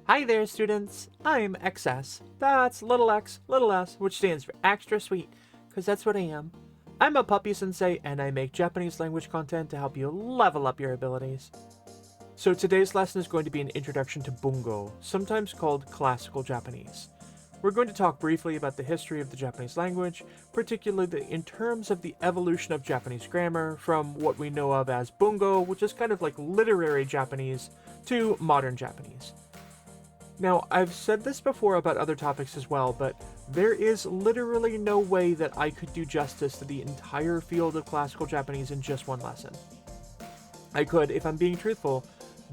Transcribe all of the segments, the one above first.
Hi there, students. I'm XS. That's little x, little s, which stands for extra sweet, because that's what I am. I'm a Puppy-Sensei, and I make Japanese language content to help you level up your abilities. So today's lesson is going to be an introduction to Bungo, sometimes called classical Japanese. We're going to talk briefly about the history of the Japanese language, particularly in terms of the evolution of Japanese grammar from what we know of as Bungo, which is kind of like literary Japanese, to modern Japanese. Now, I've said this before about other topics as well, but there is literally no way that I could do justice to the entire field of classical Japanese in just one lesson. I could, if I'm being truthful,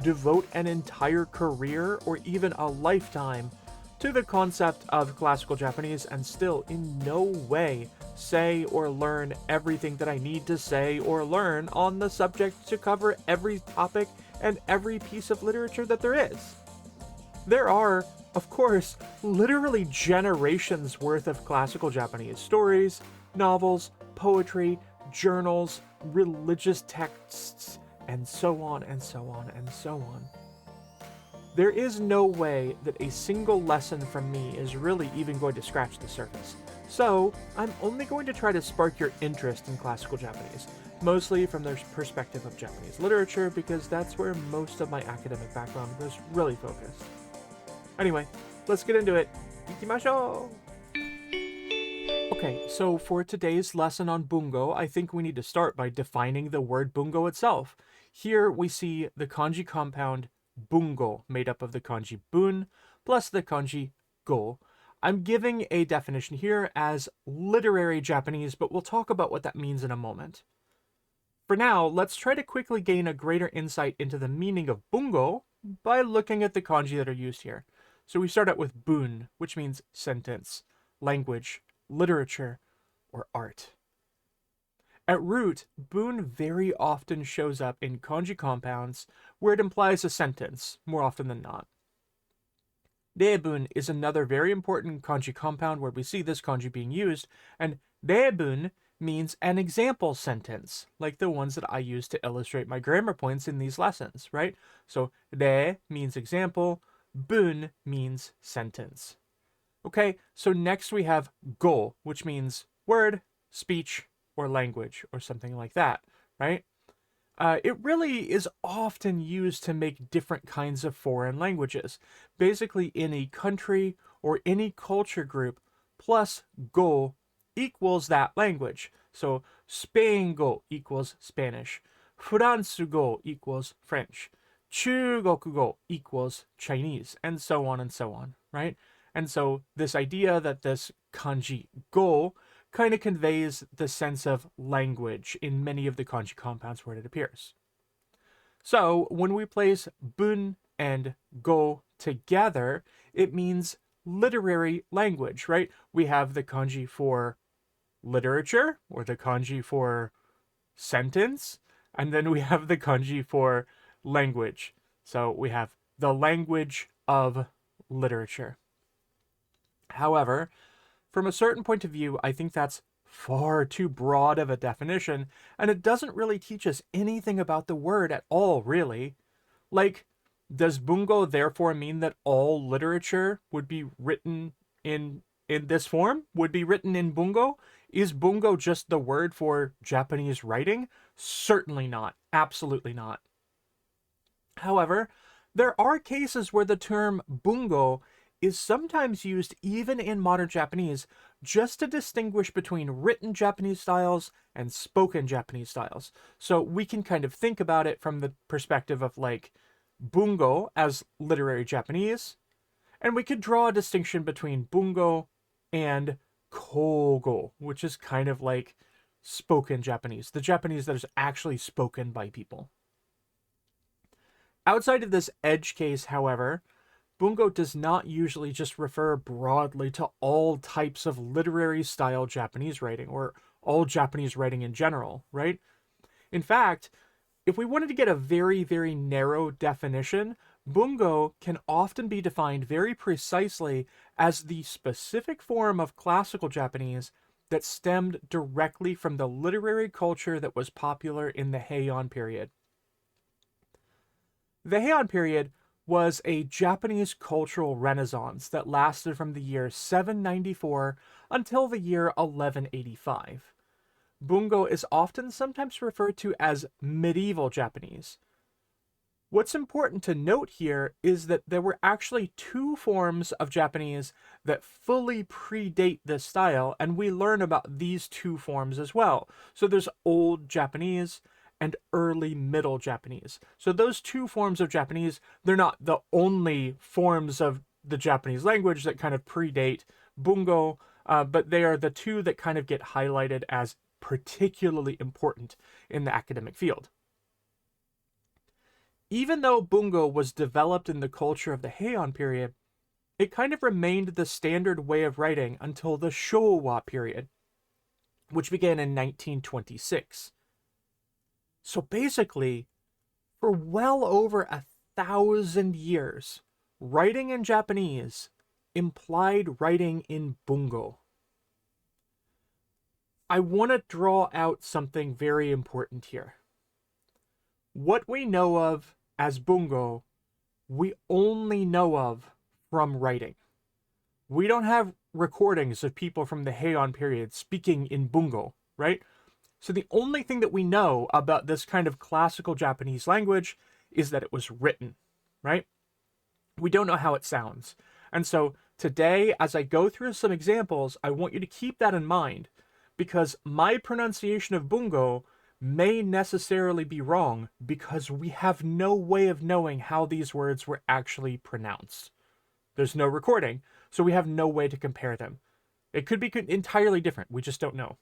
devote an entire career or even a lifetime to the concept of classical Japanese and still in no way say or learn everything that I need to say or learn on the subject to cover every topic and every piece of literature that there is. There are, of course, literally generations worth of classical Japanese stories, novels, poetry, journals, religious texts, and so on and so on and so on. There is no way that a single lesson from me is really even going to scratch the surface. So, I'm only going to try to spark your interest in classical Japanese, mostly from the perspective of Japanese literature, because that's where most of my academic background was really focused. Anyway, let's get into it. Ikimashou! Okay, so for today's lesson on Bungo, I think we need to start by defining the word Bungo itself. Here we see the kanji compound Bungo, made up of the kanji bun plus the kanji go. I'm giving a definition here as literary Japanese, but we'll talk about what that means in a moment. For now, let's try to quickly gain a greater insight into the meaning of Bungo by looking at the kanji that are used here. So we start out with bun, which means sentence, language, literature, or art. At root, bun very often shows up in kanji compounds where it implies a sentence, more often than not. Reibun is another very important kanji compound where we see this kanji being used, and reibun means an example sentence, like the ones that I use to illustrate my grammar points in these lessons, right? So re means example, bun means sentence. Okay, so next we have go, which means word, speech, or language, or something like that, right? It really is often used to make different kinds of foreign languages. Basically, in a country or any culture group, plus go equals that language. So Spain go equals Spanish, France go equals French, 中国語 equals Chinese, and so on, right? And so this idea that this kanji go kind of conveys the sense of language in many of the kanji compounds where it appears. So when we place bun and go together, it means literary language, right? We have the kanji for literature, or the kanji for sentence, and then we have the kanji for language. So we have the language of literature. However, from a certain point of view, I think that's far too broad of a definition, and it doesn't really teach us anything about the word at all, really. Like, does bungo therefore mean that all literature would be written in this form? Would be written in bungo? Is bungo just the word for Japanese writing? Certainly not. Absolutely not. However, there are cases where the term bungo is sometimes used even in modern Japanese just to distinguish between written Japanese styles and spoken Japanese styles. So we can kind of think about it from the perspective of like bungo as literary Japanese, and we could draw a distinction between bungo and kogo, which is kind of like spoken Japanese, the Japanese that is actually spoken by people. Outside of this edge case, however, bungo does not usually just refer broadly to all types of literary style Japanese writing, or all Japanese writing in general, right? In fact, if we wanted to get a very, very narrow definition, bungo can often be defined very precisely as the specific form of classical Japanese that stemmed directly from the literary culture that was popular in the Heian period. The Heian period was a Japanese cultural renaissance that lasted from the year 794 until the year 1185. Bungo is often sometimes referred to as medieval Japanese. What's important to note here is that there were actually two forms of Japanese that fully predate this style, and we learn about these two forms as well. So there's Old Japanese and Early Middle Japanese. So those two forms of Japanese, they're not the only forms of the Japanese language that kind of predate Bungo, but they are the two that kind of get highlighted as particularly important in the academic field. Even though Bungo was developed in the culture of the Heian period, it kind of remained the standard way of writing until the Showa period, which began in 1926. So basically, for well over 1,000 years, writing in Japanese implied writing in Bungo. I want to draw out something very important here. What we know of as Bungo, we only know of from writing. We don't have recordings of people from the Heian period speaking in Bungo, right? So the only thing that we know about this kind of classical Japanese language is that it was written, right? We don't know how it sounds. And so today, as I go through some examples, I want you to keep that in mind, because my pronunciation of Bungo may necessarily be wrong because we have no way of knowing how these words were actually pronounced. There's no recording, so we have no way to compare them. It could be entirely different, we just don't know.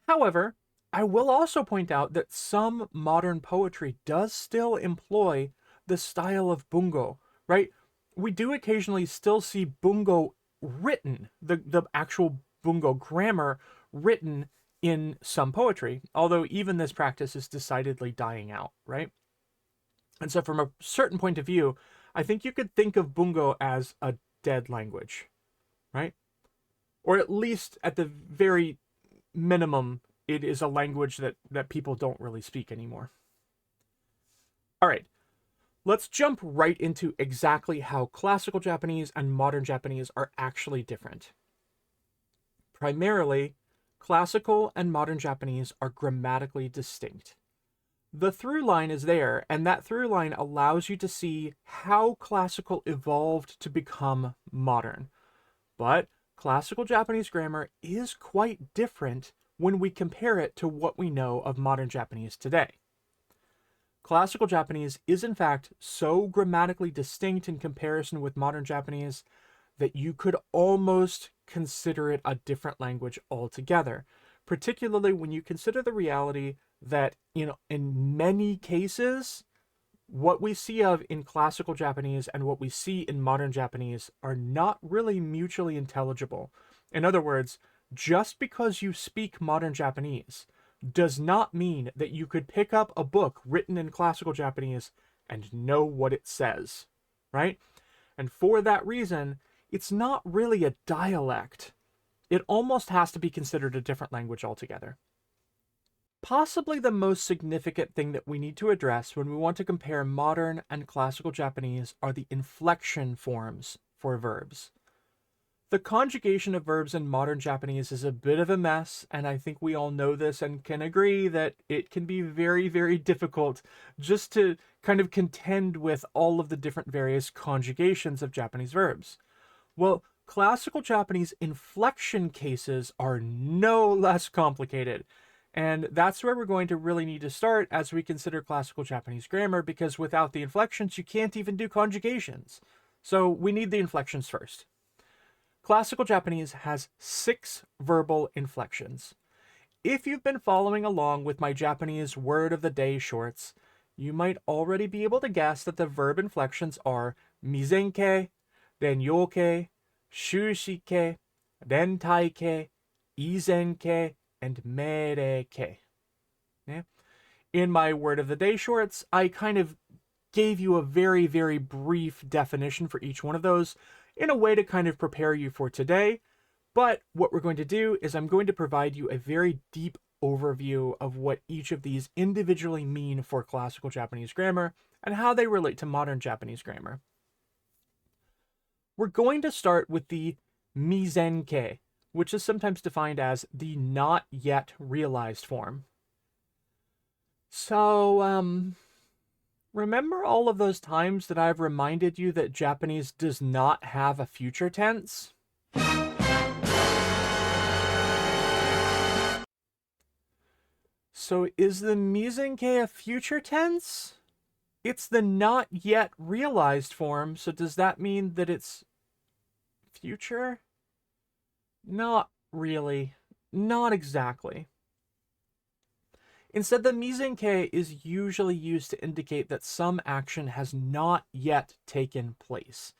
However, I will also point out that some modern poetry does still employ the style of Bungo, right? We do occasionally still see Bungo written, the actual Bungo grammar written in some poetry, although even this practice is decidedly dying out, right? And so from a certain point of view, I think you could think of Bungo as a dead language, right? Or at least at the very minimum, it is a language that people don't really speak anymore. All right, let's jump right into exactly how classical Japanese and modern Japanese are actually different. Primarily, classical and modern Japanese are grammatically distinct. The through line is there, and that through line allows you to see how classical evolved to become modern. But classical Japanese grammar is quite different when we compare it to what we know of modern Japanese today. Classical Japanese is in fact so grammatically distinct in comparison with modern Japanese that you could almost consider it a different language altogether, particularly when you consider the reality that, in many cases, what we see of in classical Japanese and what we see in modern Japanese are not really mutually intelligible. In other words, just because you speak modern Japanese does not mean that you could pick up a book written in classical Japanese and know what it says, right? And for that reason, it's not really a dialect. It almost has to be considered a different language altogether. Possibly the most significant thing that we need to address when we want to compare modern and classical Japanese are the inflection forms for verbs. The conjugation of verbs in modern Japanese is a bit of a mess, and I think we all know this and can agree that it can be very, very difficult just to kind of contend with all of the different various conjugations of Japanese verbs. Well, classical Japanese inflection cases are no less complicated. And that's where we're going to really need to start as we consider classical Japanese grammar, because without the inflections, you can't even do conjugations. So we need the inflections first. Classical Japanese has 6 verbal inflections. If you've been following along with my Japanese word of the day shorts, you might already be able to guess that the verb inflections are mizenke, renyoke, shushike, rentaike, izenke, and mereike. Yeah? In my word of the day shorts, I kind of gave you a very, very brief definition for each one of those in a way to kind of prepare you for today. But what we're going to do is I'm going to provide you a very deep overview of what each of these individually mean for classical Japanese grammar, and how they relate to modern Japanese grammar. We're going to start with the mizenkei, which is sometimes defined as the not yet realized form. So, remember all of those times that I've reminded you that Japanese does not have a future tense? So is the mizenkei a future tense? It's the not yet realized form, so does that mean that it's future? Not really. Not exactly. Instead, the mizenkei is usually used to indicate that some action has not yet taken place.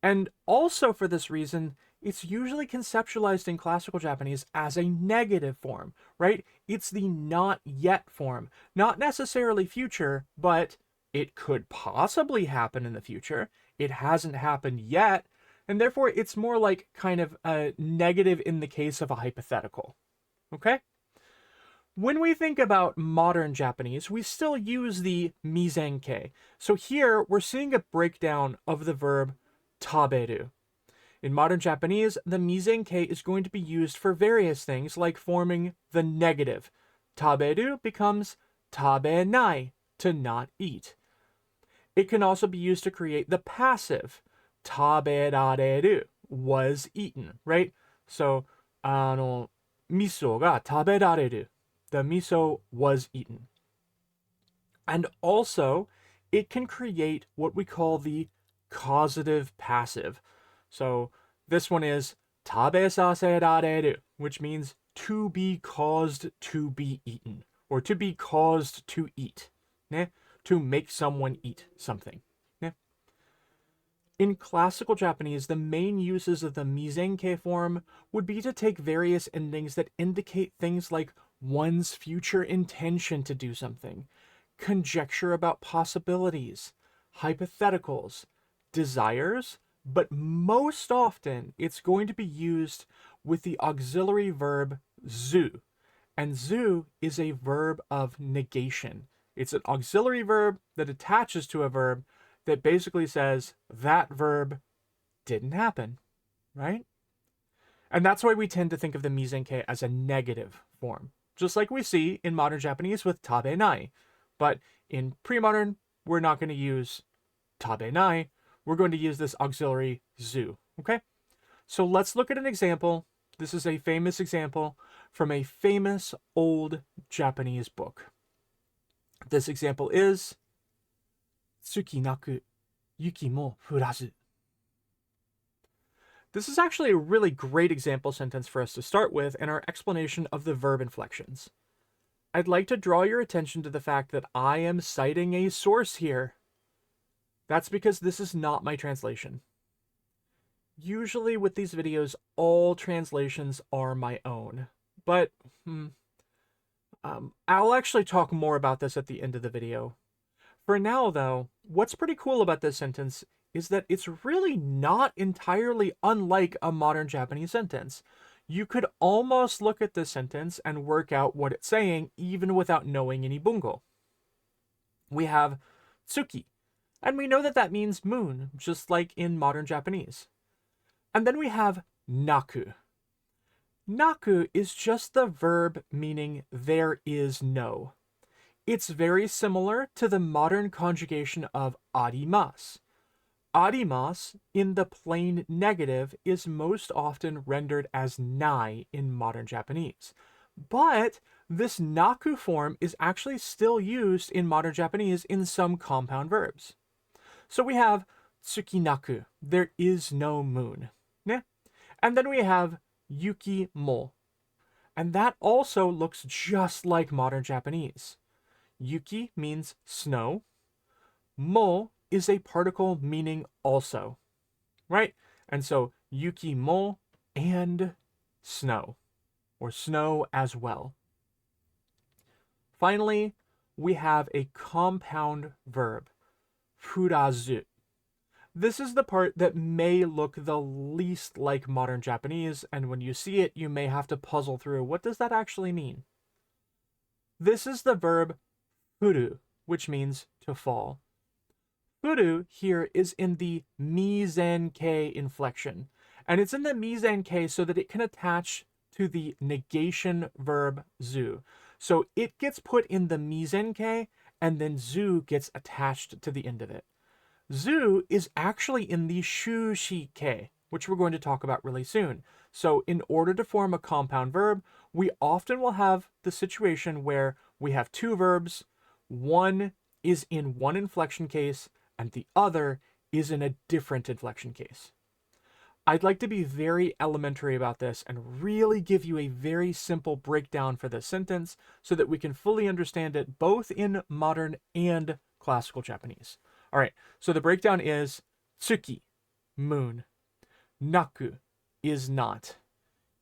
And also for this reason, it's usually conceptualized in classical Japanese as a negative form, right? It's the not yet form. Not necessarily future, but it could possibly happen in the future. It hasn't happened yet, and therefore it's more like kind of a negative in the case of a hypothetical. Okay? When we think about modern Japanese, we still use the mizenkei. So here we're seeing a breakdown of the verb taberu. In modern Japanese, the mizenkei is going to be used for various things, like forming the negative. Taberu becomes tabenai, to not eat. It can also be used to create the passive. Taberareru, was eaten, right? So, miso ga taberareru. The miso was eaten. And also, it can create what we call the causative passive. So this one is tabesaserareru, which means to be caused to be eaten, or to be caused to eat, ne? To make someone eat something. Ne? In classical Japanese, the main uses of the mizenkei form would be to take various endings that indicate things like one's future intention to do something, conjecture about possibilities, hypotheticals, desires, but most often it's going to be used with the auxiliary verb zu. And zu is a verb of negation. It's an auxiliary verb that attaches to a verb that basically says that verb didn't happen, right? And that's why we tend to think of the mizenkei as a negative form, just like we see in modern Japanese with tabenai. But in pre-modern, we're not going to use tabenai. We're going to use this auxiliary zu, okay? So let's look at an example. This is a famous example from a famous old Japanese book. This example is tsuki naku, yuki mo furazu. This is actually a really great example sentence for us to start with in our explanation of the verb inflections. I'd like to draw your attention to the fact that I am citing a source here. That's because this is not my translation. Usually with these videos, all translations are my own. But I'll actually talk more about this at the end of the video. For now, though, what's pretty cool about this sentence is that it's really not entirely unlike a modern Japanese sentence. You could almost look at this sentence and work out what it's saying even without knowing any Bungo. We have tsuki, and we know that that means moon, just like in modern Japanese. And then we have naku. Naku is just the verb meaning there is no. It's very similar to the modern conjugation of arimasu. Arimasu in the plain negative is most often rendered as nai in modern Japanese. But this naku form is actually still used in modern Japanese in some compound verbs. So we have tsukinaku, there is no moon. Ne? And then we have yuki mo. And that also looks just like modern Japanese. Yuki means snow. Mo is a particle meaning also, right? And so yuki mo and snow, or snow as well. Finally, we have a compound verb, furazu. This is the part that may look the least like modern Japanese, and when you see it, you may have to puzzle through what does that actually mean? This is the verb furu, which means to fall. Furu here is in the mizen-ke inflection, and it's in the mizen-ke so that it can attach to the negation verb zu. So it gets put in the mizen-ke, and then zu gets attached to the end of it. Zu is actually in the shushi-ke, which we're going to talk about really soon. So in order to form a compound verb, we often will have the situation where we have two verbs, one is in one inflection case, and the other is in a different inflection case. I'd like to be very elementary about this and really give you a very simple breakdown for this sentence so that we can fully understand it both in modern and classical Japanese. All right, so the breakdown is tsuki, moon, naku is not,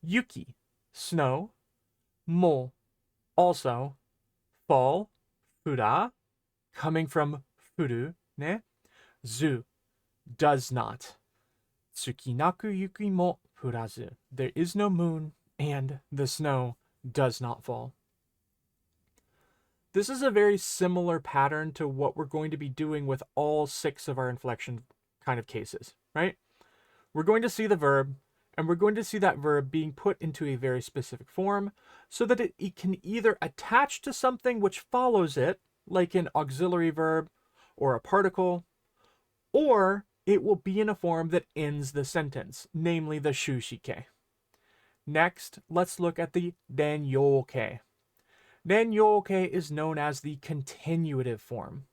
yuki, snow, mo, also, fall, fura, coming from furu, ne, zu, does not. Tsukinaku yuki mo furazu. There is no moon, and the snow does not fall. This is a very similar pattern to what we're going to be doing with all 6 of our inflection kind of cases, right? We're going to see the verb, and we're going to see that verb being put into a very specific form so that it can either attach to something which follows it, like an auxiliary verb or a particle, or it will be in a form that ends the sentence, namely the shushike. Next, let's look at the denyoke. Denyoke is known as the continuative form.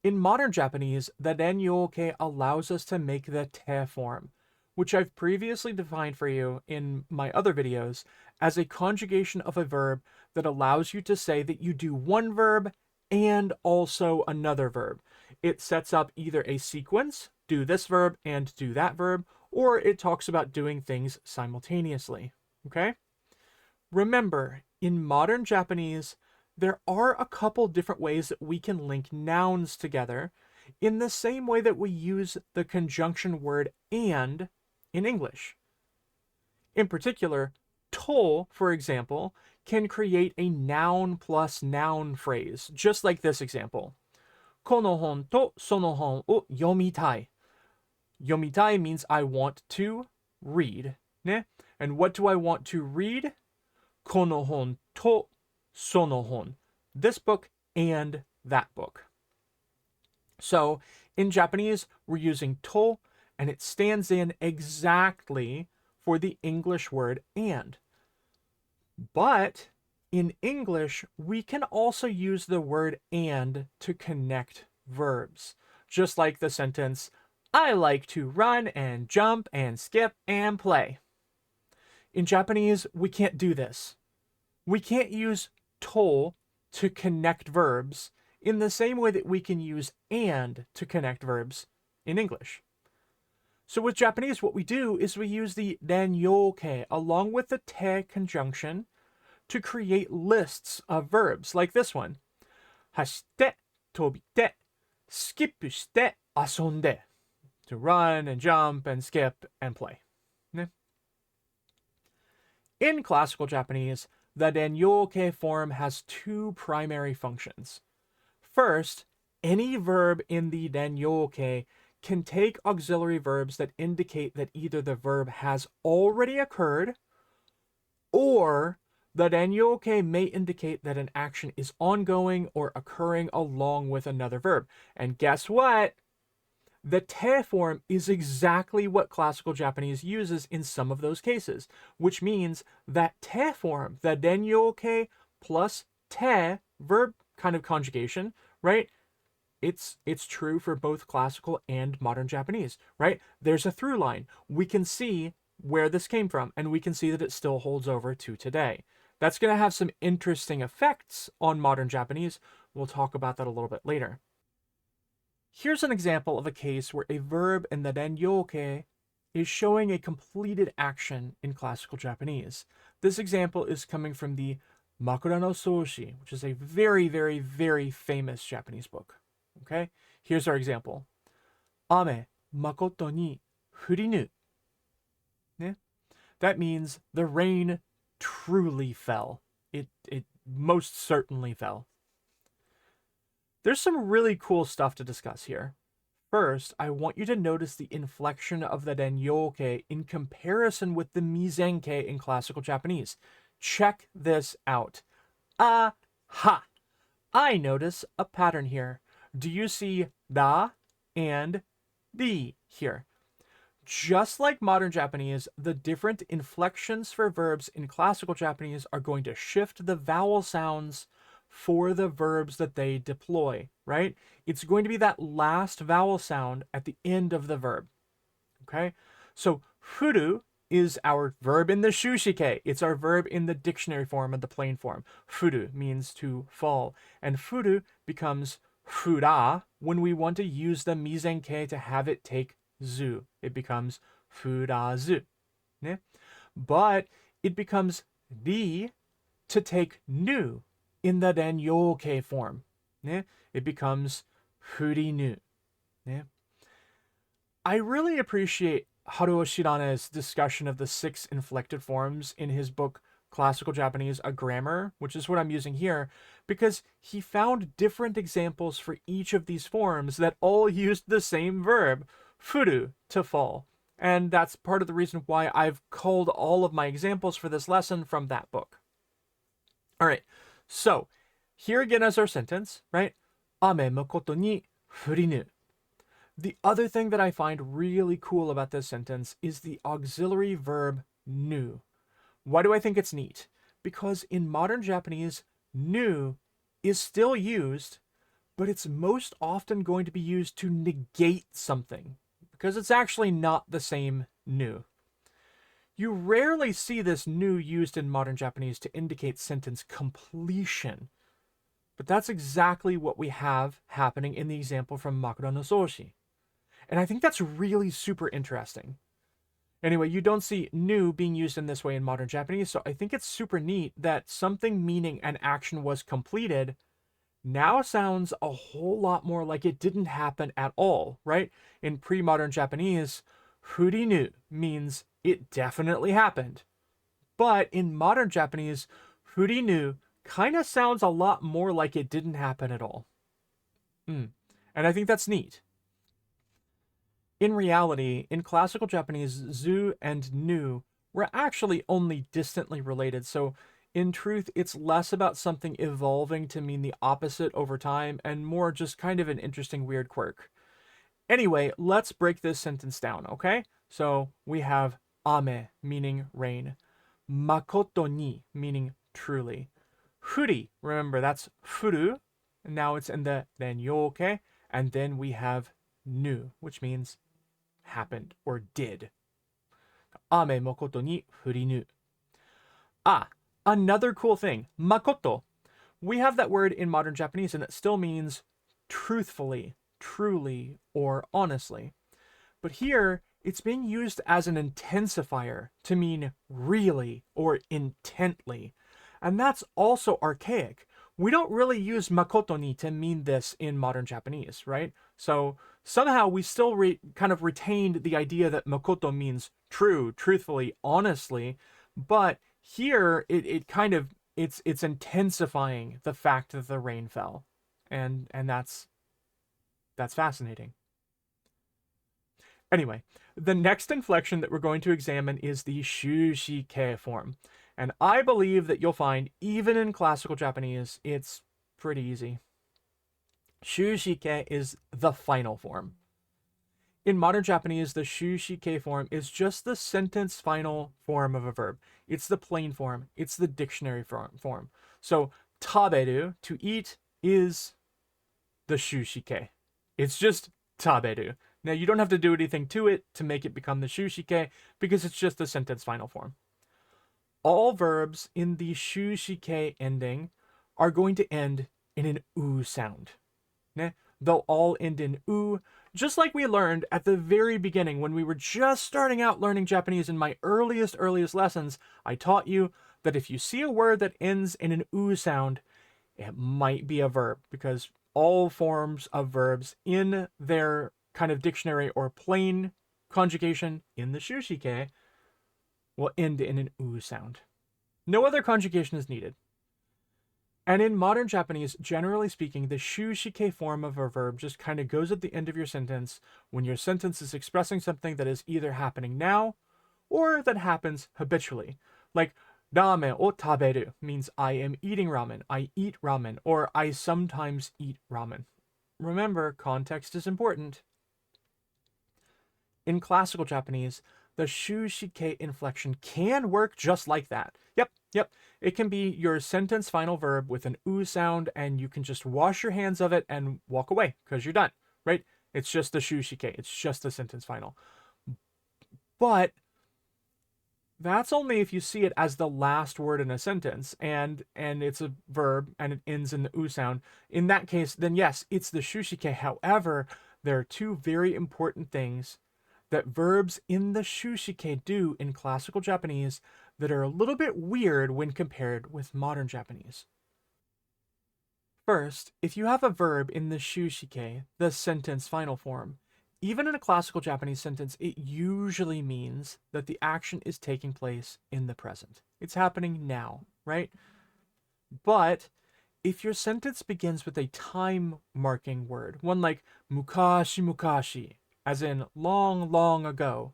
In modern Japanese, the denyoke allows us to make the te form, which I've previously defined for you in my other videos as a conjugation of a verb that allows you to say that you do one verb and also another verb. It sets up either a sequence, do this verb and do that verb, or it talks about doing things simultaneously, okay? Remember, in modern Japanese, there are a couple different ways that we can link nouns together in the same way that we use the conjunction word and in English. In particular, to, for example, can create a noun plus noun phrase, just like this example. この本とその本を読みたい. Yomitai means I want to read. Ne? And what do I want to read? この本とその本. This book and that book. So in Japanese, we're using to, and it stands in exactly for the English word and. But in English, we can also use the word and to connect verbs. Just like the sentence, I like to run and jump and skip and play. In Japanese, we can't do this. We can't use to connect verbs in the same way that we can use and to connect verbs in English. So with Japanese, what we do is we use the denyoke along with the te conjunction to create lists of verbs like this one. 走って, 飛びて, スキップして, 遊んで. To run and jump and skip and play. In classical Japanese, the denyoke form has 2 primary functions. First, any verb in the denyoke can take auxiliary verbs that indicate that either the verb has already occurred or the denyoke may indicate that an action is ongoing or occurring along with another verb. And guess what? The te form is exactly what classical Japanese uses in some of those cases, which means that te form, the denyoke plus te verb kind of conjugation, right? It's true for both classical and modern Japanese, right? There's a through line. We can see where this came from, and we can see that it still holds over to today. That's going to have some interesting effects on modern Japanese. We'll talk about that a little bit later. Here's an example of a case where a verb in the denyoke is showing a completed action in classical Japanese. This example is coming from the Makura no Soshi, which is a very, very, very famous Japanese book. Okay, here's our example. Ame makoto ni furinu. Ne? That means the rain truly fell. It most certainly fell. There's some really cool stuff to discuss here. First, I want you to notice the inflection of the Renyoke in comparison with the Mizenke in classical Japanese. Check this out. Aha! I notice a pattern here. Do you see da and di here? Just like modern Japanese, the different inflections for verbs in classical Japanese are going to shift the vowel sounds for the verbs that they deploy, right? It's going to be that last vowel sound at the end of the verb, okay? So furu is our verb in the shushike. It's our verb in the dictionary form and the plain form. Furu means to fall, and furu becomes fura when we want to use the mizenke to have it take zu. It becomes furazu. Ne? But it becomes ri to take nu in the renyoke form. Ne? It becomes furinu. Ne? I really appreciate Haruo Shirane's discussion of the 6 inflected forms in his book Classical Japanese, A Grammar, which is what I'm using here, because he found different examples for each of these forms that all used the same verb, furu, to fall. And that's part of the reason why I've culled all of my examples for this lesson from that book. All right, so here again is our sentence, right? Ame makoto ni furinu. The other thing that I find really cool about this sentence is the auxiliary verb nu. Why do I think it's neat? Because in modern Japanese, nu is still used, but it's most often going to be used to negate something, because it's actually not the same nu. You rarely see this nu used in modern Japanese to indicate sentence completion, but that's exactly what we have happening in the example from Makura no Soshi. And I think that's really super interesting. Anyway, you don't see nu being used in this way in modern Japanese, so I think it's super neat that something meaning an action was completed now sounds a whole lot more like it didn't happen at all, right? In pre-modern Japanese, furinu means it definitely happened. But in modern Japanese, furinu kind of sounds a lot more like it didn't happen at all. And I think that's neat. In reality, in classical Japanese, zu and nu were actually only distantly related, so in truth, it's less about something evolving to mean the opposite over time and more just kind of an interesting weird quirk. Anyway, let's break this sentence down, okay? So we have ame, meaning rain, makoto ni, meaning truly, furi, remember that's furu, and now it's in the renyoke, and then we have nu, which means happened or did. Ame makoto ni furinu. Another cool thing, makoto. We have that word in modern Japanese and it still means truthfully, truly, or honestly. But here, it's being used as an intensifier to mean really or intently. And that's also archaic. We don't really use makoto ni to mean this in modern Japanese, right? So somehow we still kind of retained the idea that makoto means true, truthfully, honestly, but here it's intensifying the fact that the rain fell, and that's fascinating. Anyway, the next inflection that we're going to examine is the shushike form, and I believe that you'll find even in classical Japanese it's pretty easy. Shushike is the final form. In modern Japanese, the shushike form is just the sentence final form of a verb. It's the plain form. It's the dictionary form. So, taberu, to eat, is the shushike. It's just taberu. Now, you don't have to do anything to it to make it become the shushike because it's just the sentence final form. All verbs in the shushike ending are going to end in an u sound. They'll all end in u, just like we learned at the very beginning when we were just starting out learning Japanese in my earliest lessons. I taught you that if you see a word that ends in an u sound, it might be a verb, because all forms of verbs in their kind of dictionary or plain conjugation in the shushike will end in an u sound. No other conjugation is needed. And in modern Japanese, generally speaking, the shushike form of a verb just kind of goes at the end of your sentence when your sentence is expressing something that is either happening now or that happens habitually. Like, ramen o taberu means I am eating ramen, I eat ramen, or I sometimes eat ramen. Remember, context is important. In classical Japanese, the shushike inflection can work just like that. Yep. It can be your sentence final verb with an oo sound, and you can just wash your hands of it and walk away because you're done, right? It's just the shushike. It's just the sentence final. But that's only if you see it as the last word in a sentence, and it's a verb and it ends in the oo sound. In that case, then yes, it's the shushike. However, there are two very important things that verbs in the shushike do in classical Japanese that are a little bit weird when compared with modern Japanese. First, if you have a verb in the shushike, the sentence final form, even in a classical Japanese sentence, it usually means that the action is taking place in the present. It's happening now, right? But if your sentence begins with a time marking word, one like mukashi mukashi, as in long, long ago,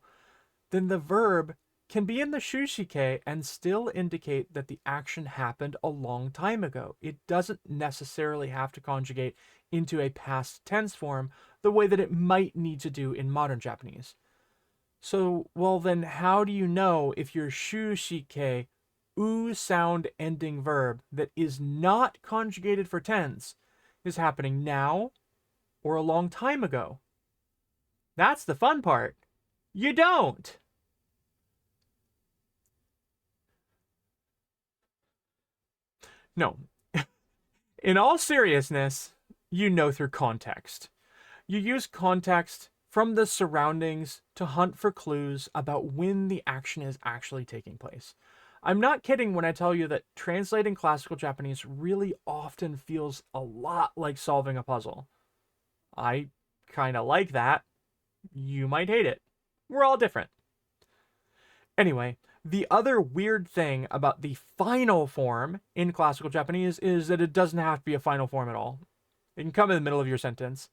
then the verb can be in the shushike and still indicate that the action happened a long time ago. It doesn't necessarily have to conjugate into a past tense form the way that it might need to do in modern Japanese. So, well, then how do you know if your shushike oo sound ending verb that is not conjugated for tense is happening now or a long time ago? That's the fun part. You don't. No. In all seriousness, you know through context. You use context from the surroundings to hunt for clues about when the action is actually taking place. I'm not kidding when I tell you that translating classical Japanese really often feels a lot like solving a puzzle. I kind of like that. You might hate it. We're all different. Anyway, the other weird thing about the final form in classical Japanese is that it doesn't have to be a final form at all. It can come in the middle of your sentence.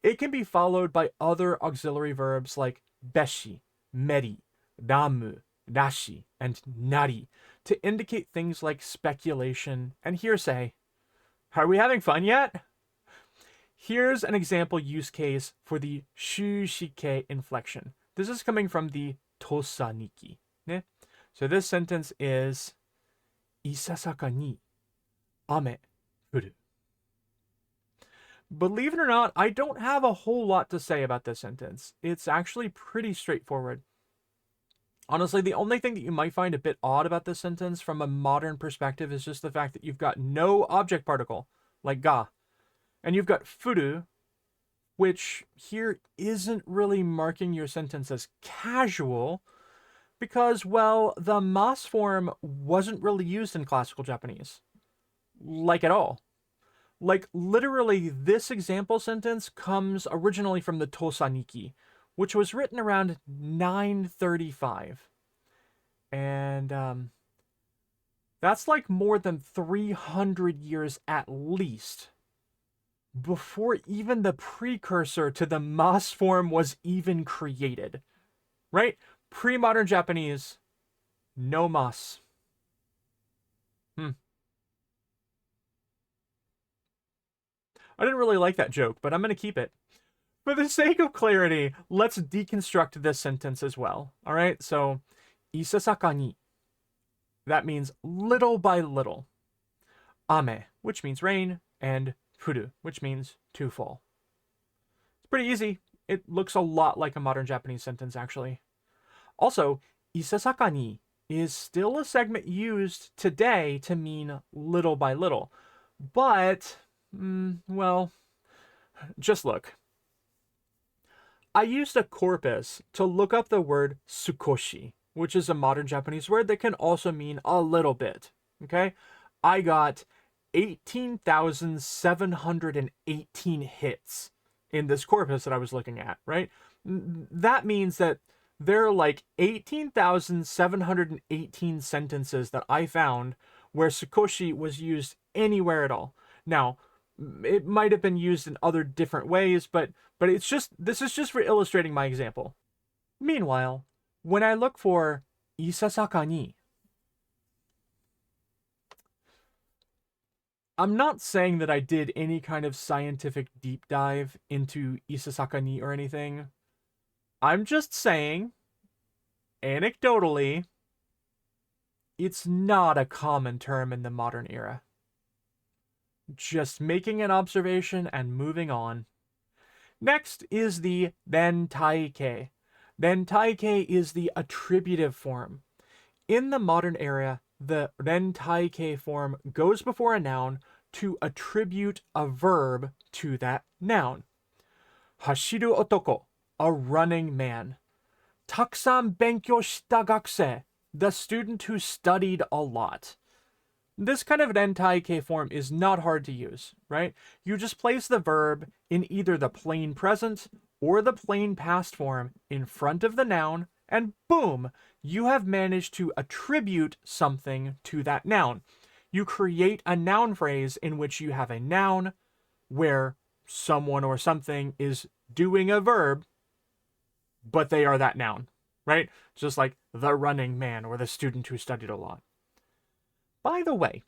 It can be followed by other auxiliary verbs like beshi, meri, ramu, rashi, and nari to indicate things like speculation and hearsay. Are we having fun yet? Here's an example use case for the shushike inflection. This is coming from the Tosaniki. Ne? So this sentence is Isasaka ni ame furu. Believe it or not, I don't have a whole lot to say about this sentence. It's actually pretty straightforward. Honestly, the only thing that you might find a bit odd about this sentence from a modern perspective is just the fact that you've got no object particle, like ga, and you've got furu, which here isn't really marking your sentence as casual because, well, the mas form wasn't really used in classical Japanese. Like at all. Like, literally, this example sentence comes originally from the Tosaniki, which was written around 935. And that's like more than 300 years at least before even the precursor to the mas form was even created. Right? Pre-modern Japanese, no mas. I didn't really like that joke, but I'm going to keep it. For the sake of clarity, let's deconstruct this sentence as well. All right, so isasaka ni. That means little by little. Ame, which means rain, and furu, which means to fall. It's pretty easy. It looks a lot like a modern Japanese sentence, actually. Also, isasaka ni is still a segment used today to mean little by little. But, well, just look. I used a corpus to look up the word sukoshi, which is a modern Japanese word that can also mean a little bit. Okay? I got 18,718 hits in this corpus that I was looking at, right? That means that there are like 18,718 sentences that I found where sukoshi was used anywhere at all. Now, it might have been used in other different ways, but this is just for illustrating my example. Meanwhile, when I look for isasaka ni, I'm not saying that I did any kind of scientific deep dive into isasaka ni or anything. I'm just saying, anecdotally, it's not a common term in the modern era. Just making an observation and moving on. Next is the rentaike. Rentaike is the attributive form. In the modern era, the rentaike form goes before a noun to attribute a verb to that noun. Hashiru otoko, a running man. Takusan benkyou shita gakusei, the student who studied a lot. This kind of rentaike form is not hard to use, right? You just place the verb in either the plain present or the plain past form in front of the noun, and boom, you have managed to attribute something to that noun. You create a noun phrase in which you have a noun where someone or something is doing a verb, but they are that noun, right? Just like the running man or the student who studied a lot. By the way,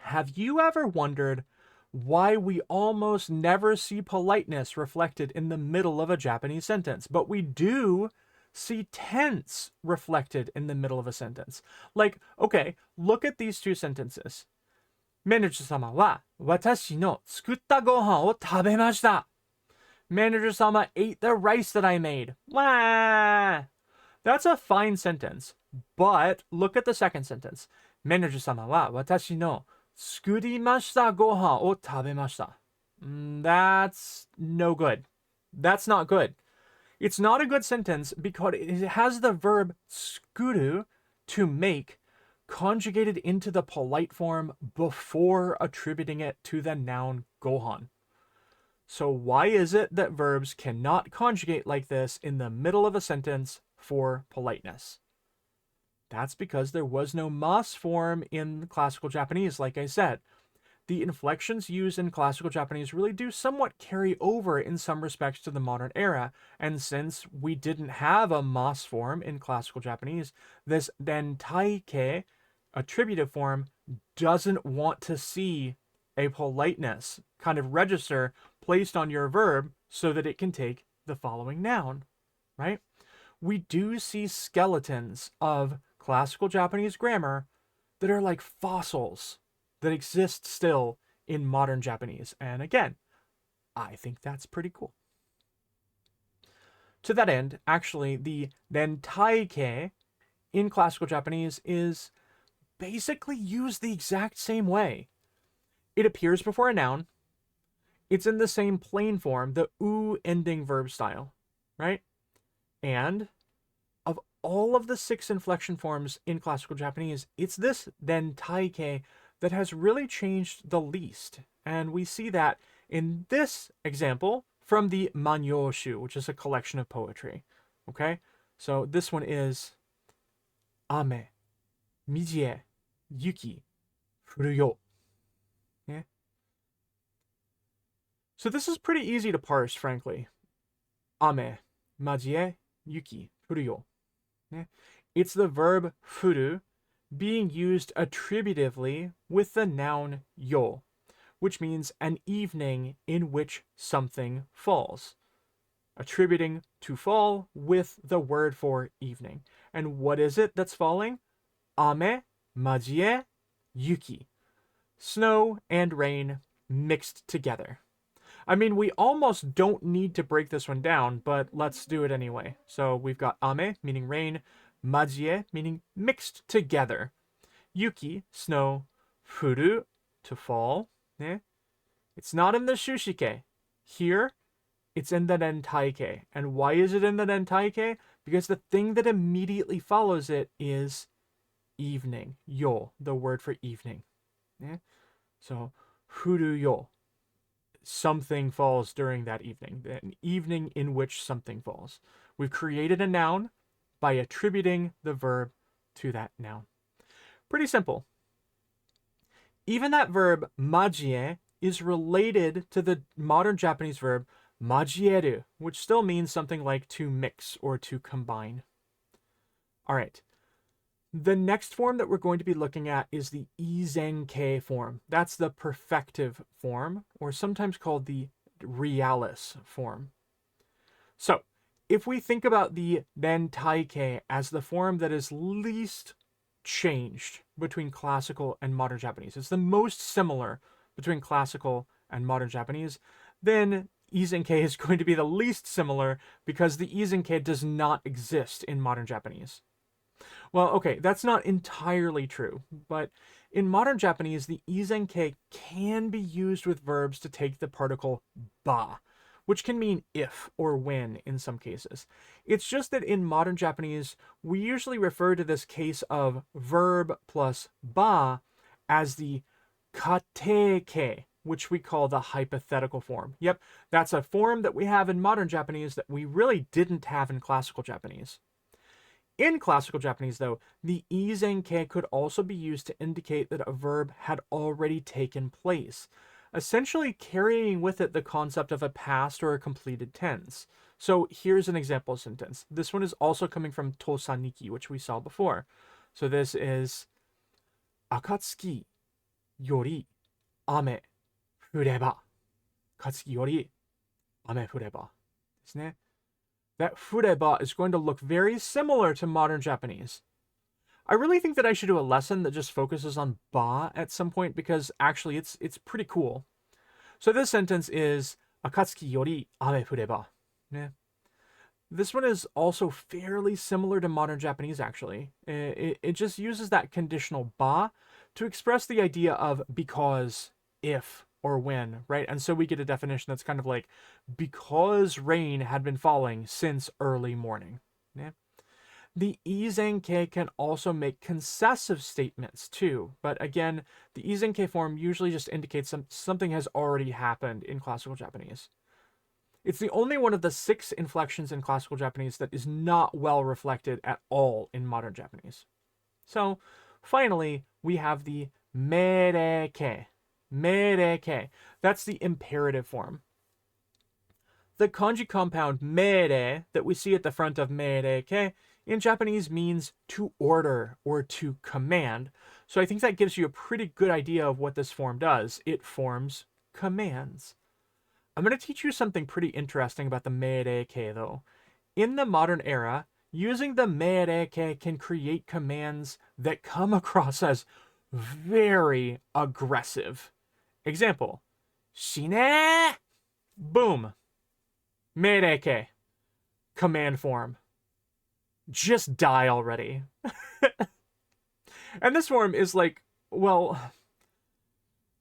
have you ever wondered why we almost never see politeness reflected in the middle of a Japanese sentence, but we do see tense reflected in the middle of a sentence? Like, okay, look at these two sentences. Manager-sama wa watashi no tsukutta gohan o tabemashita. Manager-sama ate the rice that I made. Wah! That's a fine sentence. But look at the second sentence. Manager-sama wa watashi no tsukurimashita gohan o tabemashita. That's no good. That's not good. It's not a good sentence because it has the verb tsukuru, to make, conjugated into the polite form before attributing it to the noun gohan. So why is it that verbs cannot conjugate like this in the middle of a sentence for politeness? That's because there was no mas form in classical Japanese, like I said. The inflections used in classical Japanese really do somewhat carry over in some respects to the modern era, and since we didn't have a mas form in classical Japanese, this rentaike attributive form doesn't want to see a politeness kind of register placed on your verb so that it can take the following noun, right? We do see skeletons of classical Japanese grammar that are like fossils that exist still in modern Japanese. And again, I think that's pretty cool. To that end, actually, the rentaike in classical Japanese is basically used the exact same way. It appears before a noun. It's in the same plain form, the u ending verb style, right? And of all of the 6 inflection forms in classical Japanese, it's this rentaike that has really changed the least. And we see that in this example from the Manyoshu, which is a collection of poetry. Okay? So this one is Ame, Mijie, Yuki, Furuyo. Yeah? So this is pretty easy to parse, frankly. Ame, Majie, Yuki, Furuyo. Yeah? It's the verb furu being used attributively with the noun yo, which means an evening in which something falls. Attributing to fall with the word for evening. And what is it that's falling? Ame, majie, yuki. Snow and rain mixed together. I mean, we almost don't need to break this one down, but let's do it anyway. So we've got ame, meaning rain, majie, meaning mixed together. Yuki, snow, furu, to fall. Eh? It's not in the shushike. Here, it's in the rentaike. And why is it in the rentaike? Because the thing that immediately follows it is evening. Yo, the word for evening. Eh? So, furu yo. Something falls during that evening. An evening in which something falls. We've created a noun by attributing the verb to that noun. Pretty simple. Even that verb majie is related to the modern Japanese verb majieru, which still means something like to mix or to combine. All right. The next form that we're going to be looking at is the izenkei form. That's the perfective form, or sometimes called the realis form. So, if we think about the rentaikei as the form that is least changed between classical and modern Japanese, it's the most similar between classical and modern Japanese, then izenkei is going to be the least similar because the izenkei does not exist in modern Japanese. Well, okay, that's not entirely true, but in modern Japanese, the izenkei can be used with verbs to take the particle ba, which can mean if or when in some cases. It's just that in modern Japanese, we usually refer to this case of verb plus ba as the katekei, which we call the hypothetical form. Yep, that's a form that we have in modern Japanese that we really didn't have in classical Japanese. In classical Japanese, though, the izenkei could also be used to indicate that a verb had already taken place, essentially carrying with it the concept of a past or a completed tense. So here's an example sentence. This one is also coming from Tosaniki, which we saw before. So this is Akatsuki yori ame fureba. Akatsuki yori ame fureba. ですね。That fureba is going to look very similar to modern Japanese. I really think that I should do a lesson that just focuses on ba at some point because actually it's pretty cool. So this sentence is Akatsuki yori ame fureba. Yeah. This one is also fairly similar to modern Japanese actually. It just uses that conditional ba to express the idea of because, if, or when, right? And so we get a definition that's kind of like because rain had been falling since early morning. Yeah. The izenkei can also make concessive statements too, but again, the izenkei form usually just indicates something has already happened in classical Japanese. It's the only one of the 6 inflections in classical Japanese that is not well reflected at all in modern Japanese. So, finally, we have the mereikei. Mereikei. That's the imperative form. The kanji compound mere that we see at the front of mereikei in Japanese means to order or to command. So I think that gives you a pretty good idea of what this form does. It forms commands. I'm going to teach you something pretty interesting about the mereikei though. In the modern era, using the mereikei can create commands that come across as very aggressive. Example, shine! Boom. Mereikei. Command form. Just die already. And this form is like, well,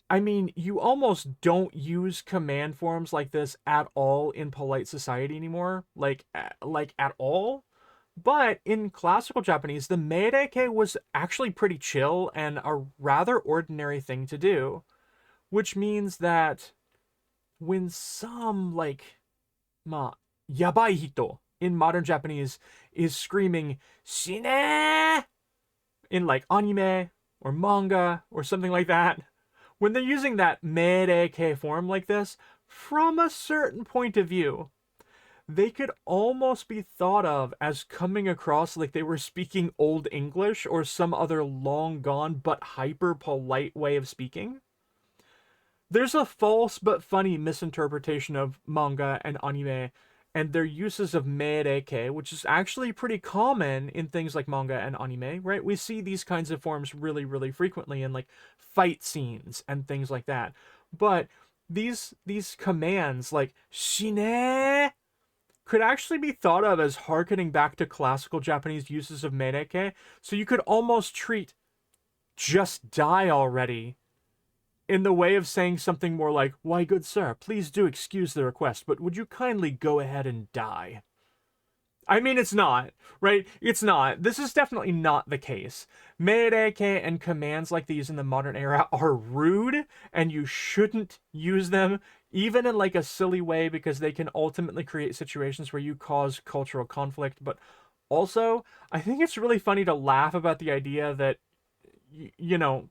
I mean, you almost don't use command forms like this at all in polite society anymore. Like at all. But in classical Japanese, the mereikei was actually pretty chill and a rather ordinary thing to do. Which means that when some, like, yabai hito in modern Japanese is screaming, shine! In, like, anime or manga or something like that, when they're using that mereikei form like this, from a certain point of view, they could almost be thought of as coming across like they were speaking Old English or some other long gone but hyper polite way of speaking. There's a false but funny misinterpretation of manga and anime and their uses of mereikei, which is actually pretty common in things like manga and anime, right? We see these kinds of forms really, really frequently in like fight scenes and things like that. But these commands like shine could actually be thought of as harkening back to classical Japanese uses of mereikei. So you could almost treat just die already in the way of saying something more like, why, good sir, please do excuse the request, but would you kindly go ahead and die? I mean, it's not, right? It's not. This is definitely not the case. Mereikei and commands like these in the modern era are rude, and you shouldn't use them, even in like a silly way, because they can ultimately create situations where you cause cultural conflict. But also, I think it's really funny to laugh about the idea that, you know,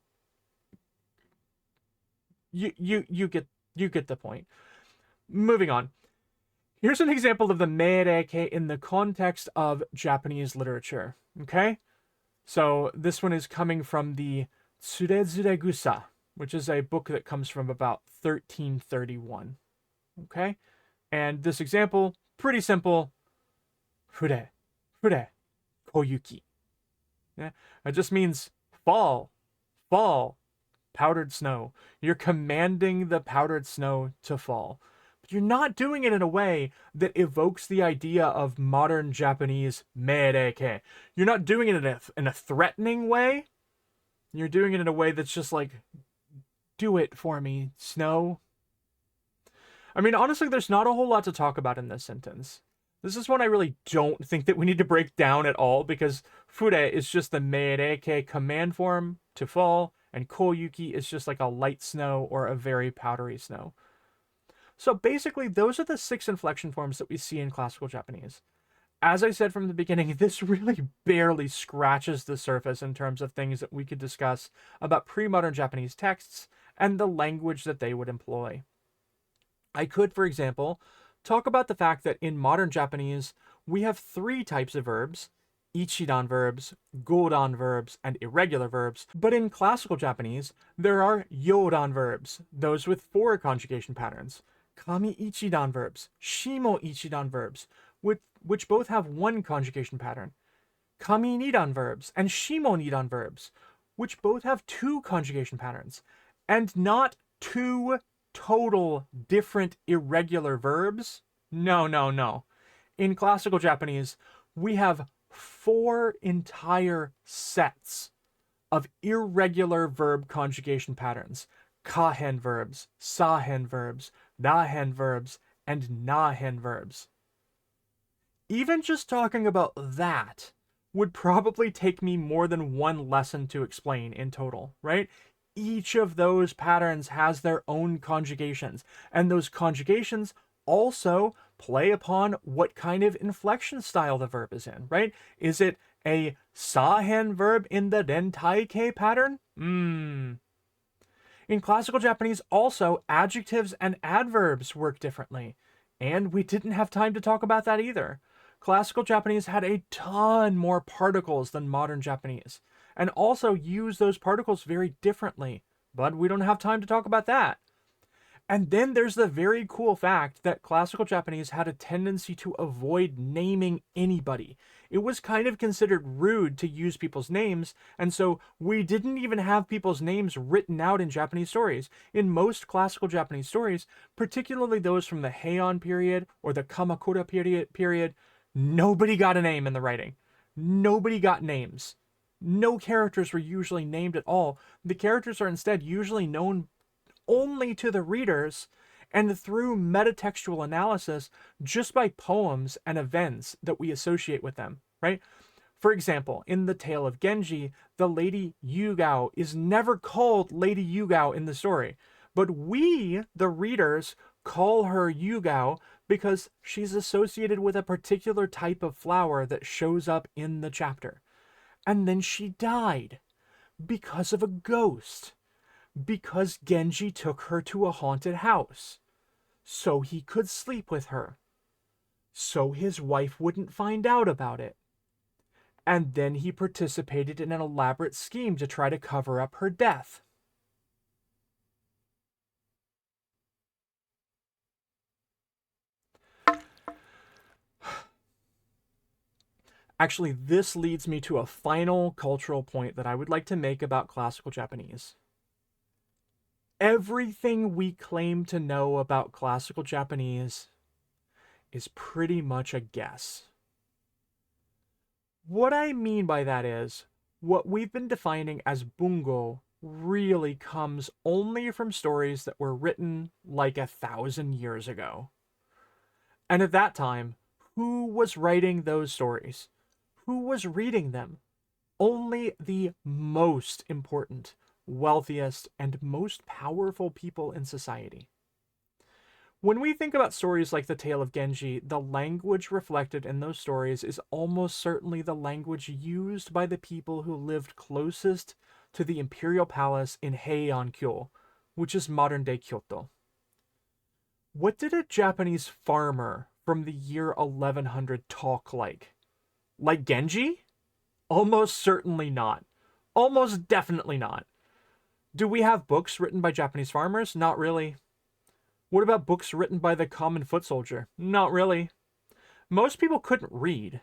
you get the point. Moving on. Here's an example of the meireke in the context of Japanese literature. Okay? So this one is coming from the Tsurezuregusa, which is a book that comes from about 1331. Okay? And this example, pretty simple. Fure, fure, koyuki. Yeah? It just means fall, fall, powdered snow. You're commanding the powdered snow to fall. But you're not doing it in a way that evokes the idea of modern Japanese meireke. You're not doing it in a threatening way. You're doing it in a way that's just like, do it for me, snow. I mean, honestly, there's not a whole lot to talk about in this sentence. This is one I really don't think that we need to break down at all, because fure is just the meireke command form to fall, and koyuki is just like a light snow or a very powdery snow. So basically, those are the 6 inflection forms that we see in classical Japanese. As I said from the beginning, this really barely scratches the surface in terms of things that we could discuss about pre-modern Japanese texts and the language that they would employ. I could, for example, talk about the fact that in modern Japanese, we have 3 types of verbs: ichidan verbs, godan verbs, and irregular verbs. But in classical Japanese, there are yodan verbs, those with 4 conjugation patterns, kami ichidan verbs, shimo ichidan verbs, which both have 1 conjugation pattern, kami nidan verbs, and shimo nidan verbs, which both have 2 conjugation patterns, and not 2 total different irregular verbs. No, no, no. In classical Japanese, we have 4 entire sets of irregular verb conjugation patterns: kahen verbs, sahen verbs, dahen verbs, and nahen verbs. Even just talking about that would probably take me more than 1 lesson to explain in total, right? Each of those patterns has their own conjugations, and those conjugations also play upon what kind of inflection style the verb is in, right? Is it a sahen verb in the rentaike pattern? In classical Japanese, also, adjectives and adverbs work differently, and we didn't have time to talk about that either. Classical Japanese had a ton more particles than modern Japanese, and also use those particles very differently, but we don't have time to talk about that. And then there's the very cool fact that classical Japanese had a tendency to avoid naming anybody. It was kind of considered rude to use people's names, and so we didn't even have people's names written out in Japanese stories. In most classical Japanese stories, particularly those from the Heian period or the Kamakura period, nobody got a name in the writing. Nobody got names. No characters were usually named at all. The characters are instead usually known only to the readers and through metatextual analysis just by poems and events that we associate with them, right? For example, in the Tale of Genji, the Lady Yugao is never called Lady Yugao in the story, but we, the readers, call her Yugao because she's associated with a particular type of flower that shows up in the chapter. And then she died because of a ghost. Because Genji took her to a haunted house, so he could sleep with her, so his wife wouldn't find out about it. And then he participated in an elaborate scheme to try to cover up her death. Actually, this leads me to a final cultural point that I would like to make about classical Japanese. Everything we claim to know about classical Japanese is pretty much a guess. What I mean by that is, what we've been defining as bungo really comes only from stories that were written like 1,000 years ago. And at that time, who was writing those stories? Who was reading them? Only the most important, wealthiest, and most powerful people in society. When we think about stories like the Tale of Genji, the language reflected in those stories is almost certainly the language used by the people who lived closest to the imperial palace in Heian-kyo, which is modern-day Kyoto. What did a Japanese farmer from the year 1100 talk like? Like Genji? Almost certainly not. Almost definitely not. Do we have books written by Japanese farmers? Not really. What about books written by the common foot soldier? Not really. Most people couldn't read.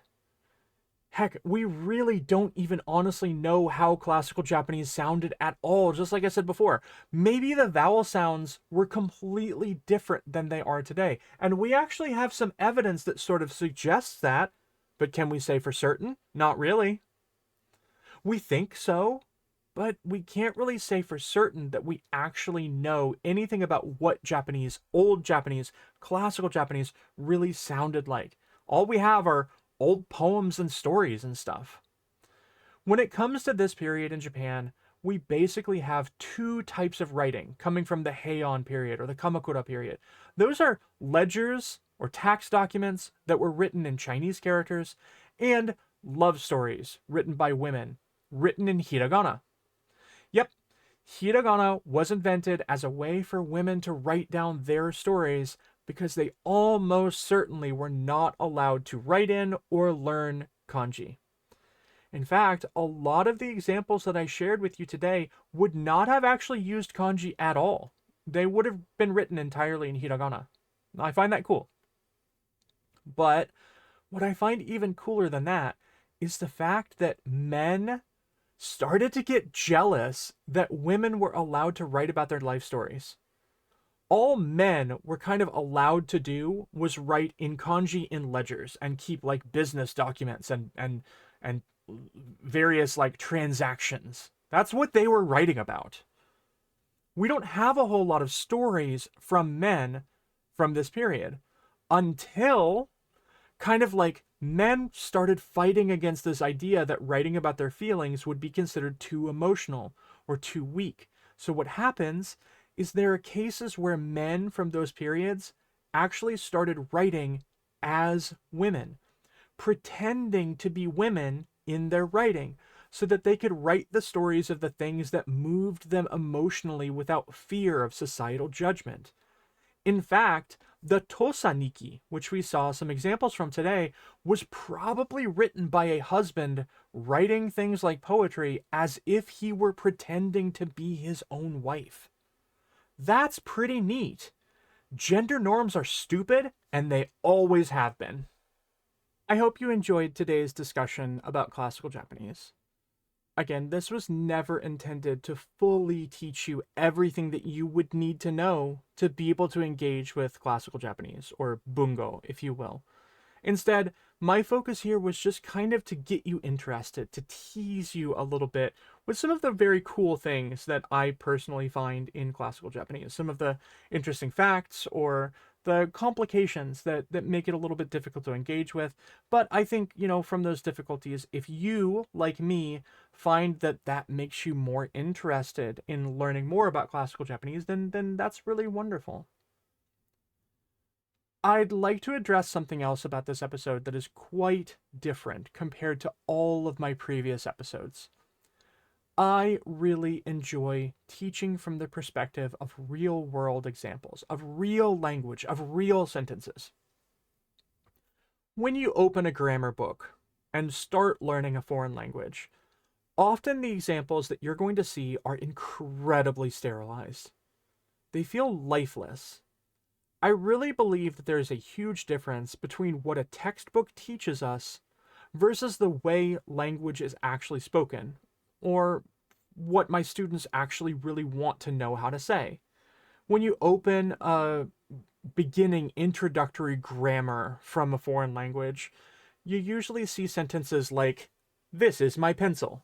Heck, we really don't even honestly know how classical Japanese sounded at all, just like I said before. Maybe the vowel sounds were completely different than they are today. And we actually have some evidence that sort of suggests that, but can we say for certain? Not really. We think so, but we can't really say for certain that we actually know anything about what Japanese, old Japanese, classical Japanese really sounded like. All we have are old poems and stories and stuff. When it comes to this period in Japan, we basically have two types of writing coming from the Heian period or the Kamakura period. Those are ledgers or tax documents that were written in Chinese characters and love stories written by women, written in hiragana. Yep, hiragana was invented as a way for women to write down their stories because they almost certainly were not allowed to write in or learn kanji. In fact, a lot of the examples that I shared with you today would not have actually used kanji at all. They would have been written entirely in hiragana. I find that cool. But what I find even cooler than that is the fact that men started to get jealous that women were allowed to write about their life stories. All men were kind of allowed to do was write in kanji in ledgers and keep like business documents and various like transactions. That's what they were writing about. We don't have a whole lot of stories from men from this period until kind of like men started fighting against this idea that writing about their feelings would be considered too emotional or too weak. So what happens is there are cases where men from those periods actually started writing as women, pretending to be women in their writing so that they could write the stories of the things that moved them emotionally without fear of societal judgment. In fact, the Tosaniki, which we saw some examples from today, was probably written by a husband writing things like poetry as if he were pretending to be his own wife. That's pretty neat. Gender norms are stupid, and they always have been. I hope you enjoyed today's discussion about classical Japanese. Again, this was never intended to fully teach you everything that you would need to know to be able to engage with classical Japanese, or Bungo, if you will. Instead, my focus here was just kind of to get you interested, to tease you a little bit with some of the very cool things that I personally find in classical Japanese. Some of the interesting facts or the complications that make it a little bit difficult to engage with. But I think, from those difficulties, if you, like me, find that that makes you more interested in learning more about classical Japanese, then that's really wonderful. I'd like to address something else about this episode that is quite different compared to all of my previous episodes. I really enjoy teaching from the perspective of real world examples, of real language, of real sentences. When you open a grammar book and start learning a foreign language, often the examples that you're going to see are incredibly sterilized. They feel lifeless. I really believe that there is a huge difference between what a textbook teaches us versus the way language is actually spoken, or what my students actually really want to know how to say. When you open a beginning introductory grammar from a foreign language, you usually see sentences like, "This is my pencil,"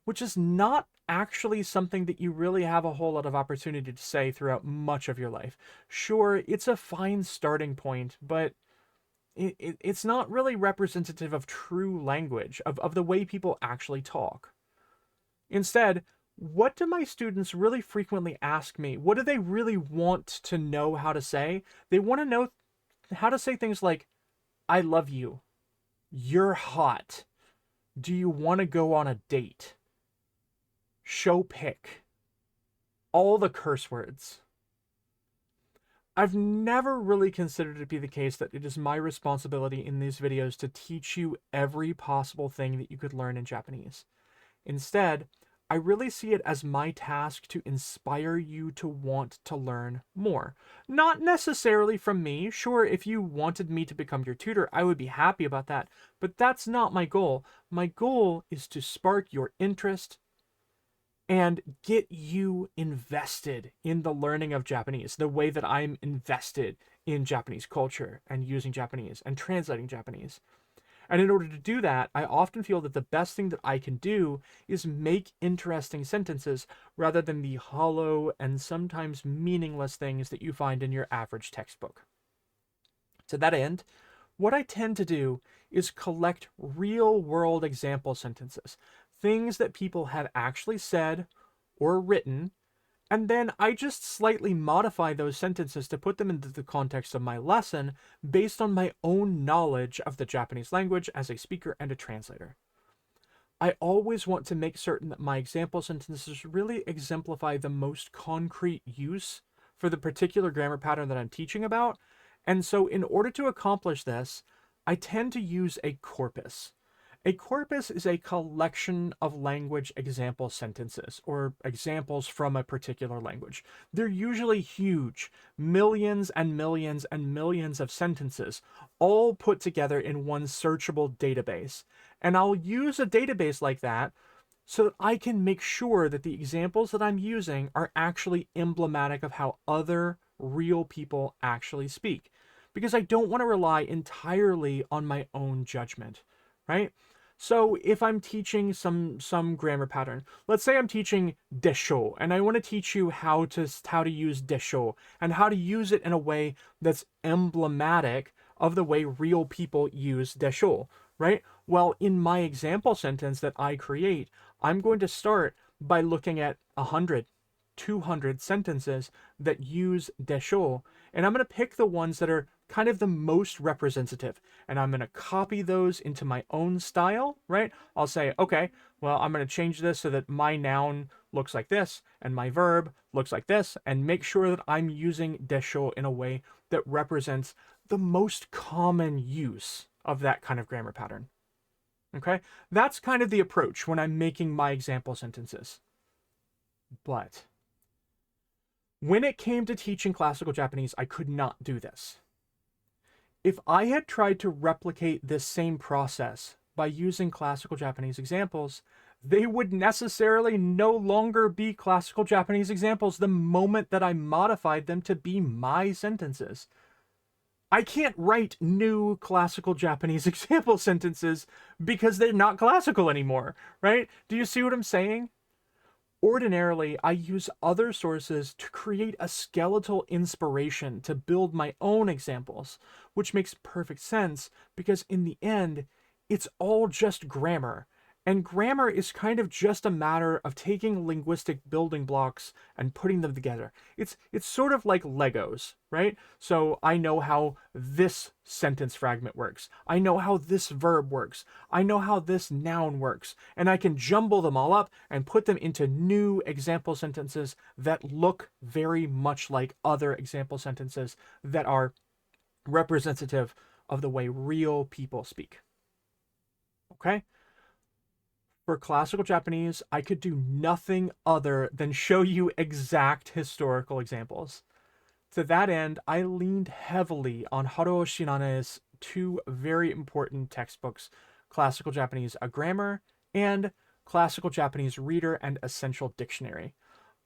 which is not actually something that you really have a whole lot of opportunity to say throughout much of your life. Sure, it's a fine starting point, but it's not really representative of true language, of the way people actually talk. Instead, what do my students really frequently ask me? What do they really want to know how to say? They want to know how to say things like, "I love you," "You're hot," "Do you want to go on a date?" "Show pic." all the curse words. I've never really considered it to be the case that it is my responsibility in these videos to teach you every possible thing that you could learn in Japanese. Instead, I really see it as my task to inspire you to want to learn more. Not necessarily from me. Sure, if you wanted me to become your tutor, I would be happy about that. But that's not my goal. My goal is to spark your interest and get you invested in the learning of Japanese, the way that I'm invested in Japanese culture and using Japanese and translating Japanese. And in order to do that, I often feel that the best thing that I can do is make interesting sentences rather than the hollow and sometimes meaningless things that you find in your average textbook. To that end, what I tend to do is collect real world example sentences, things that people have actually said or written, and then I just slightly modify those sentences to put them into the context of my lesson based on my own knowledge of the Japanese language as a speaker and a translator. I always want to make certain that my example sentences really exemplify the most concrete use for the particular grammar pattern that I'm teaching about. And so in order to accomplish this, I tend to use a corpus. A corpus is a collection of language example sentences, or examples from a particular language. They're usually huge, millions and millions and millions of sentences, all put together in one searchable database. And I'll use a database like that so that I can make sure that the examples that I'm using are actually emblematic of how other real people actually speak. Because I don't want to rely entirely on my own judgment, right? So if I'm teaching some grammar pattern, let's say I'm teaching desho, and I want to teach you how to use desho and how to use it in a way that's emblematic of the way real people use desho, right? Well, in my example sentence that I create, I'm going to start by looking at 100, 200 sentences that use desho, and I'm going to pick the ones that are kind of the most representative, and I'm going to copy those into my own style, right? I'll say, okay, well, I'm going to change this so that my noun looks like this and my verb looks like this, and make sure that I'm using desho in a way that represents the most common use of that kind of grammar pattern. Okay? That's kind of the approach when I'm making my example sentences. But when it came to teaching classical Japanese, I could not do this. If I had tried to replicate this same process by using classical Japanese examples, they would necessarily no longer be classical Japanese examples the moment that I modified them to be my sentences. I can't write new classical Japanese example sentences because they're not classical anymore, right? Do you see what I'm saying? Ordinarily, I use other sources to create a skeletal inspiration to build my own examples, which makes perfect sense because in the end, it's all just grammar. And grammar is kind of just a matter of taking linguistic building blocks and putting them together. It's sort of like Legos, right? So I know how this sentence fragment works. I know how this verb works. I know how this noun works. And I can jumble them all up and put them into new example sentences that look very much like other example sentences that are representative of the way real people speak. Okay? For classical Japanese, I could do nothing other than show you exact historical examples. To that end, I leaned heavily on Haruo Shinane's two very important textbooks, Classical Japanese, A Grammar, and Classical Japanese Reader and Essential Dictionary.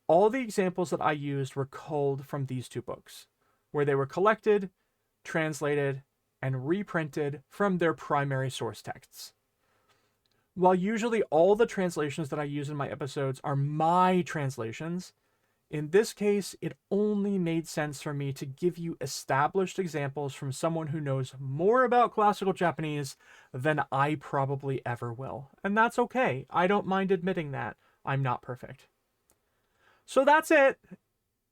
All the examples that I used were culled from these two books, where they were collected, translated, and reprinted from their primary source texts. While usually all the translations that I use in my episodes are my translations, in this case, it only made sense for me to give you established examples from someone who knows more about classical Japanese than I probably ever will. And that's okay. I don't mind admitting that. I'm not perfect. So that's it.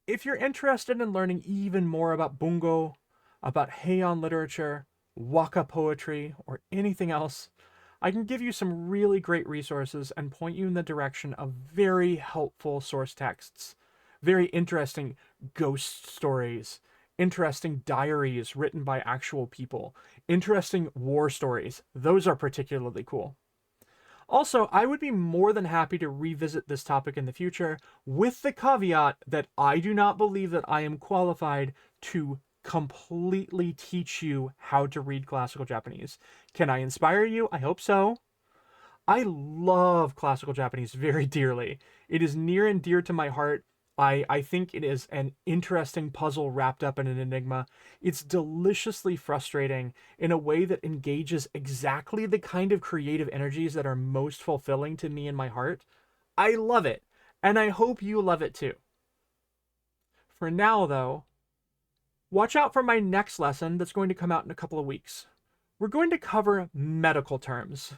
If you're interested in learning even more about Bungo, about Heian literature, waka poetry, or anything else, I can give you some really great resources and point you in the direction of very helpful source texts. very interesting ghost stories, interesting diaries written by actual people, interesting war stories. Those are particularly cool. Also, I would be more than happy to revisit this topic in the future, with the caveat that I do not believe that I am qualified to completely teach you how to read classical Japanese. Can I inspire you? I hope so. I love classical Japanese very dearly. It is near and dear to my heart. I think it is an interesting puzzle wrapped up in an enigma. It's deliciously frustrating in a way that engages exactly the kind of creative energies that are most fulfilling to me in my heart. I love it, and I hope you love it too. For now, though, watch out for my next lesson that's going to come out in a couple of weeks. We're going to cover medical terms.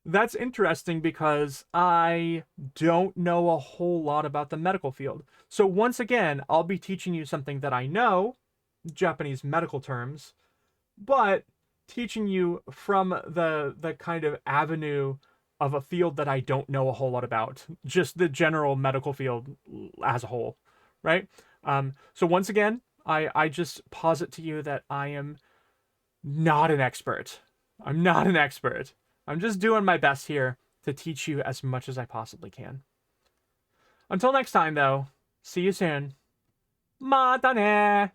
That's interesting because I don't know a whole lot about the medical field. So once again, I'll be teaching you something that I know, Japanese medical terms, but teaching you from the kind of avenue of a field that I don't know a whole lot about, just the general medical field as a whole, right? So once again, I just posit to you that I am not an expert. I'm not an expert. I'm just doing my best here to teach you as much as I possibly can. Until next time, though, see you soon. Mata ne!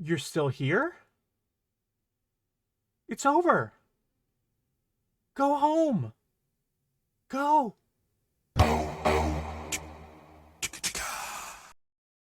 You're still here? It's over. Go home. Go.